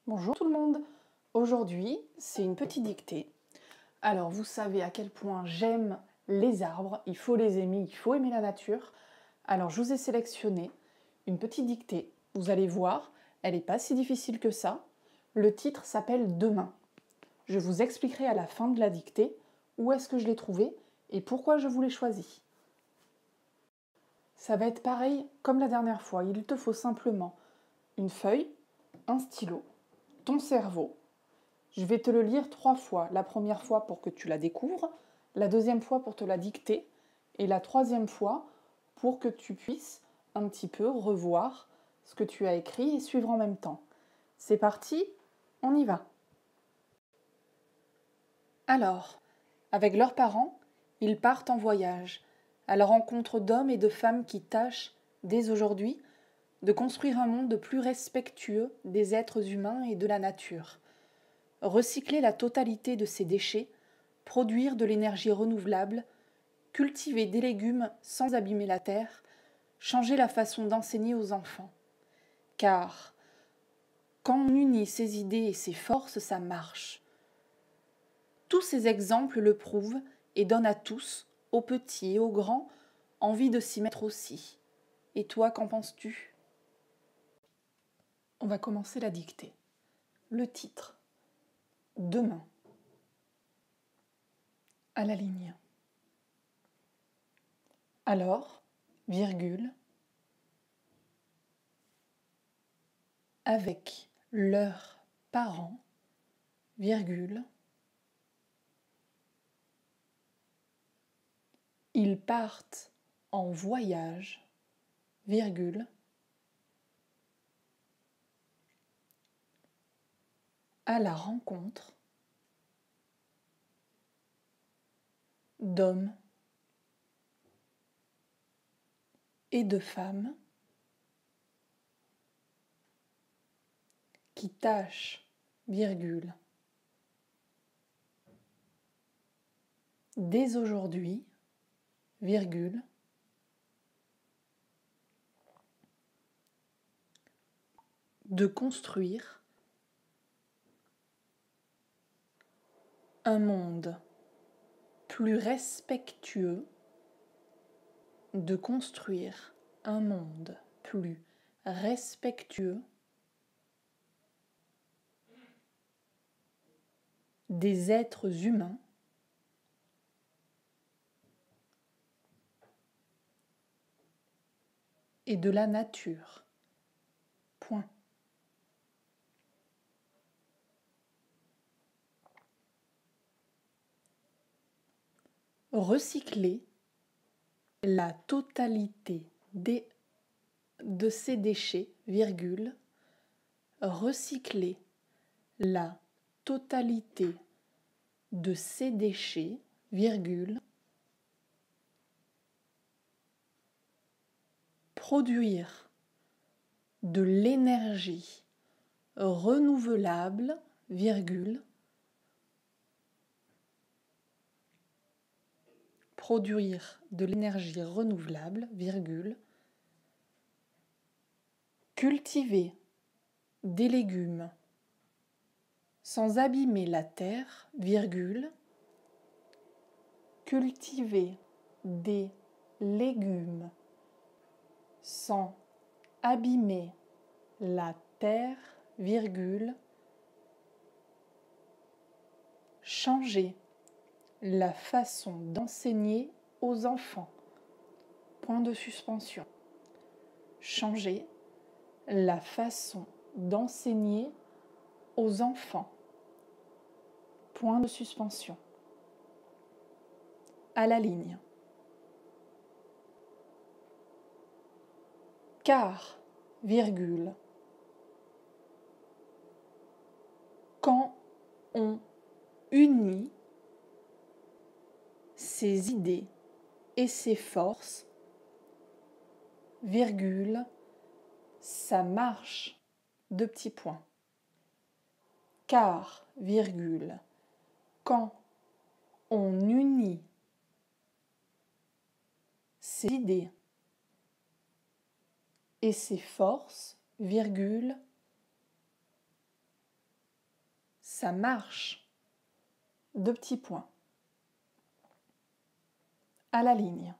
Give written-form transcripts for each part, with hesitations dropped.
Bonjour tout le monde. Aujourd'hui, c'est une petite dictée. Alors, vous savez à quel point j'aime les arbres, il faut les aimer, il faut aimer la nature. Alors, je vous ai sélectionné une petite dictée. Vous allez voir, elle n'est pas si difficile que ça. Le titre s'appelle Demain. Je vous expliquerai à la fin de la dictée où est-ce que je l'ai trouvé et pourquoi je vous l'ai choisi. Ça va être pareil comme la dernière fois. Il te faut simplement une feuille, un stylo, ton cerveau. Je vais te le lire 3 fois. La première fois pour que tu la découvres, la deuxième fois pour te la dicter, et la troisième fois pour que tu puisses un petit peu revoir ce que tu as écrit et suivre en même temps. C'est parti, on y va. Alors, avec leurs parents, ils partent en voyage, à la rencontre d'hommes et de femmes qui tâchent, dès aujourd'hui, de construire un monde plus respectueux des êtres humains et de la nature. Recycler la totalité de ces déchets, produire de l'énergie renouvelable, cultiver des légumes sans abîmer la terre, changer la façon d'enseigner aux enfants. Car quand on unit ses idées et ses forces, ça marche. Tous ces exemples le prouvent et donnent à tous, aux petits et aux grands, envie de s'y mettre aussi. Et toi, qu'en penses-tu ? On va commencer la dictée. Le titre. Demain. À la ligne. Alors, virgule, avec leurs parents, virgule, ils partent en voyage, virgule, à la rencontre d'hommes et de femmes qui tâchent, virgule, dès aujourd'hui, virgule, de construire un monde plus respectueux, de construire un monde plus respectueux des êtres humains et de la nature. Point. Recycler la totalité de ces déchets, virgule, recycler la totalité de ces déchets, virgule, produire de l'énergie renouvelable, virgule, produire de l'énergie renouvelable, virgule, cultiver des légumes sans abîmer la terre, virgule, cultiver des légumes sans abîmer la terre, virgule, changer la façon d'enseigner aux enfants. Point de suspension. Changer la façon d'enseigner aux enfants. Point de suspension. À la ligne. Car, virgule, quand on unit ses idées et ses forces, virgule, ça marche, 2 petits points. Car, virgule, quand on unit ses idées et ses forces, virgule, ça marche. 2 petits points. À la ligne.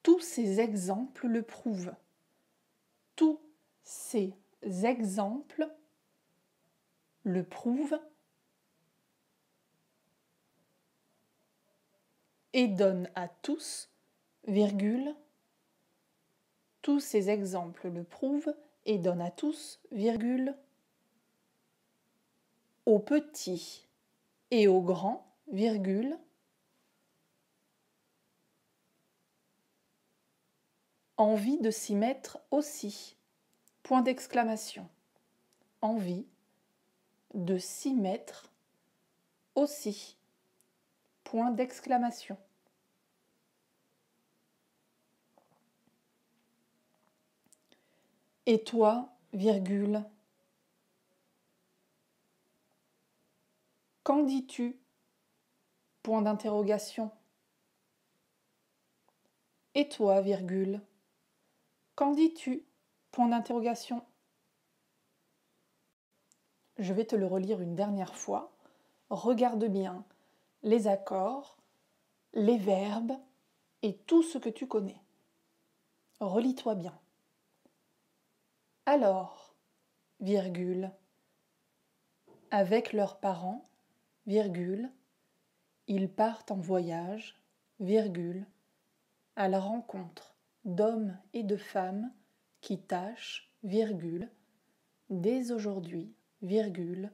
Tous ces exemples le prouvent. Tous ces exemples le prouvent et donnent à tous, virgule, tous ces exemples le prouvent et donnent à tous, virgule, aux petits et aux grands, virgule, envie de s'y mettre aussi, point d'exclamation, envie de s'y mettre aussi, point d'exclamation. Et toi, virgule, qu'en dis-tu? Point d'interrogation. Et toi, virgule, qu'en dis-tu? Point d'interrogation. Je vais te le relire une dernière fois. Regarde bien les accords, les verbes et tout ce que tu connais. Relis-toi bien. Alors, virgule, avec leurs parents, virgule, ils partent en voyage, virgule, à la rencontre d'hommes et de femmes qui tâchent, virgule, dès aujourd'hui, virgule,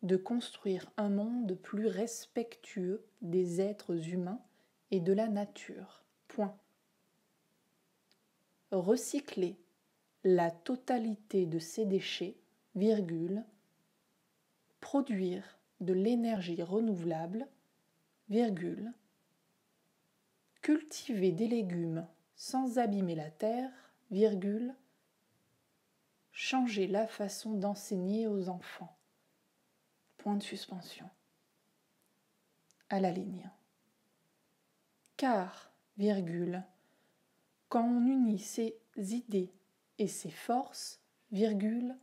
de construire un monde plus respectueux des êtres humains et de la nature. Point. Recycler la totalité de ces déchets, virgule, produire de l'énergie renouvelable, virgule, cultiver des légumes sans abîmer la terre, virgule, changer la façon d'enseigner aux enfants. Point de suspension. À la ligne. Car, virgule, quand on unit ses idées et ses forces, virgule,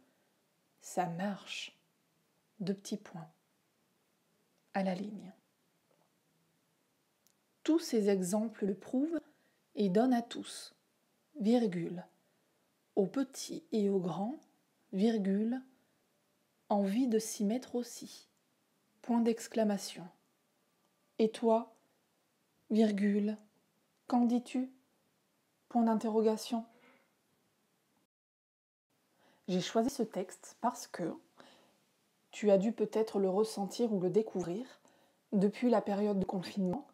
ça marche. 2 petits points. À la ligne. Tous ces exemples le prouvent et donnent à tous, virgule, aux petits et aux grands, virgule, envie de s'y mettre aussi, point d'exclamation. Et toi, virgule, qu'en dis-tu? Point d'interrogation. J'ai choisi ce texte parce que tu as dû peut-être le ressentir ou le découvrir. Depuis la période de confinement,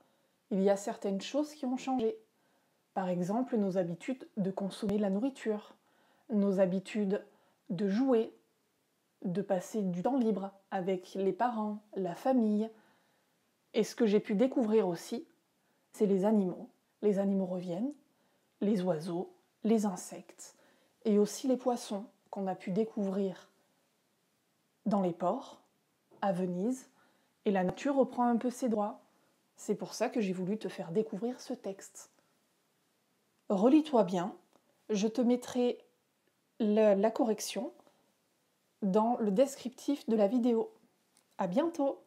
il y a certaines choses qui ont changé. Par exemple, nos habitudes de consommer la nourriture, nos habitudes de jouer, de passer du temps libre avec les parents, la famille. Et ce que j'ai pu découvrir aussi, c'est les animaux. Les animaux reviennent, les oiseaux, les insectes, et aussi les poissons qu'on a pu découvrir dans les ports, à Venise, et la nature reprend un peu ses droits. C'est pour ça que j'ai voulu te faire découvrir ce texte. Relis-toi bien, je te mettrai la correction dans le descriptif de la vidéo. À bientôt!